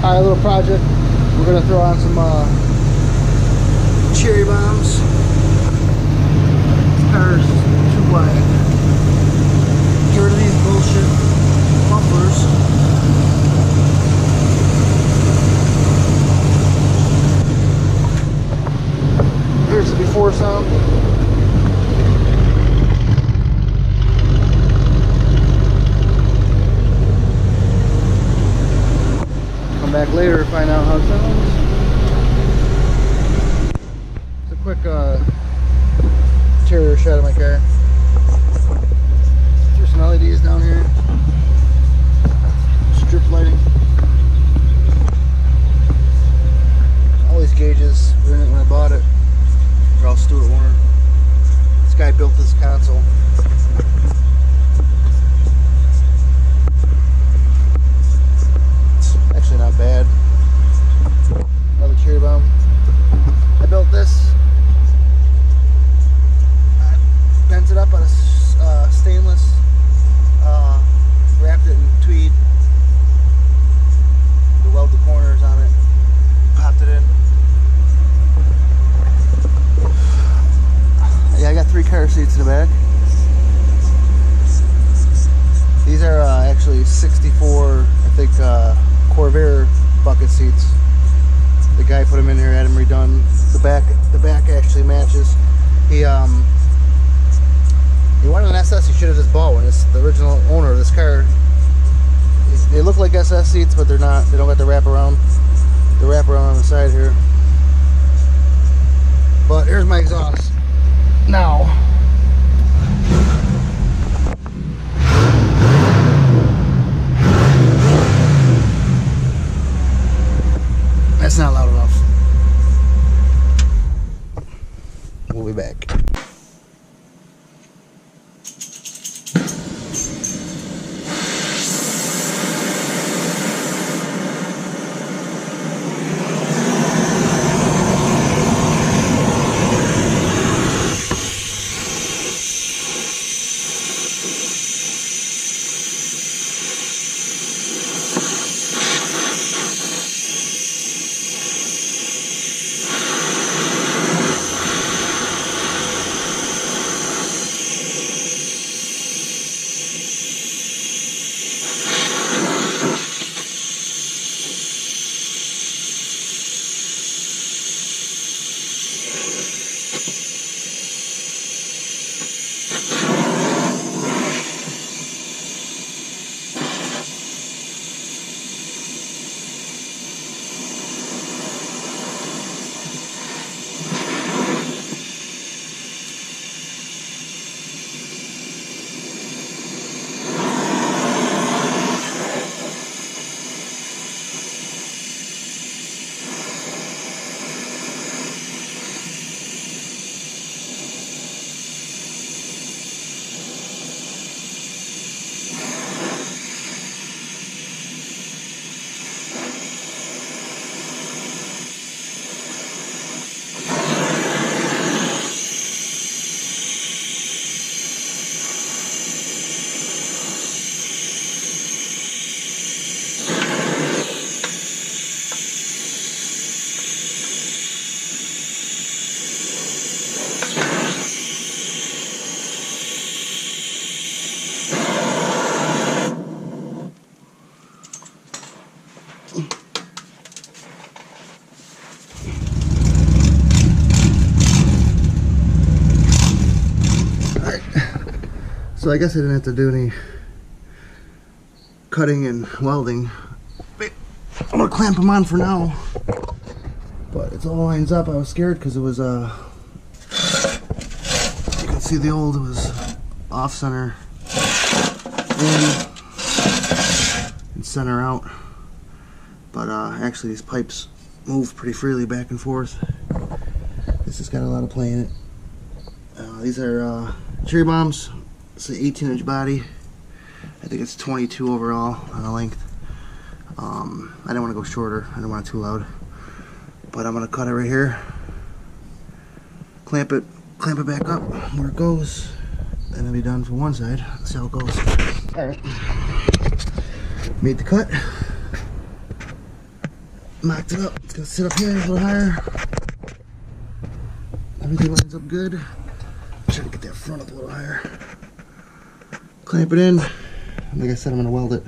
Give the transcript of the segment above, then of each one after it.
Alright, a little project. We're gonna throw on some cherry bombs. This car's too wide. Get rid of these bullshit bumpers. Here's the before sound. Come back later to find out how it sounds. It's a quick interior shot of my car. There's some LEDs down here. Strip lighting. All these gauges were in it when I bought it. They're all Stewart Warner. This guy built this console. It's actually not bad. Another cherry bomb. I built this. I bent it up out of stainless. Wrapped it in tweed. To weld the corners on it. Popped it in. Yeah, I got 3 car seats in the back. These are actually 64, I think, Corvair bucket seats. The guy put them in here, had them redone. The back actually matches. He wanted an SS. He should have just bought one. It's the original owner of this car. They look like SS seats, but they're not. They don't got the wraparound. The wraparound on the side here. But here's my exhaust. Now, that's not loud enough. We'll be back. So I guess I didn't have to do any cutting and welding. I'm gonna clamp them on for now. But it's all lines up. I was scared because it was you can see the old, it was off center in and center out. But actually these pipes move pretty freely back and forth. This has got a lot of play in it. These are cherry bombs. It's an 18-inch body. I think it's 22 overall on the length. I didn't want to go shorter. I didn't want it too loud. But I'm going to cut it right here. Clamp it back up where it goes. And it'll be done for one side. Let's see how it goes. Alright. Made the cut. Mocked it up. It's gonna sit up here a little higher. Everything lines up good. Try to get that front up a little higher. Clamp it in. Like I said, I'm gonna weld it.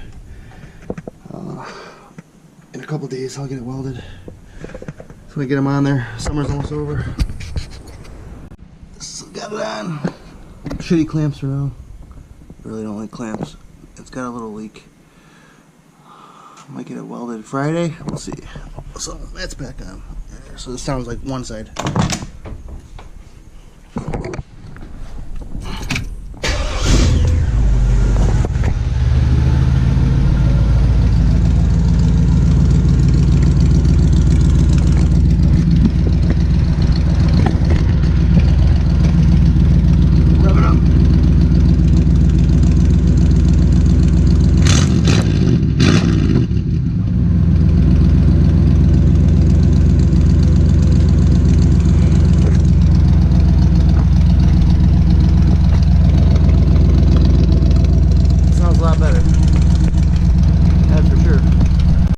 In a couple days, I'll get it welded. So I get them on there. Summer's almost over. Still got it on. Shitty clamps for now. Really don't like clamps. It's got a little leak. Might get it welded Friday. We'll see. So that's back on. So this sounds like one side.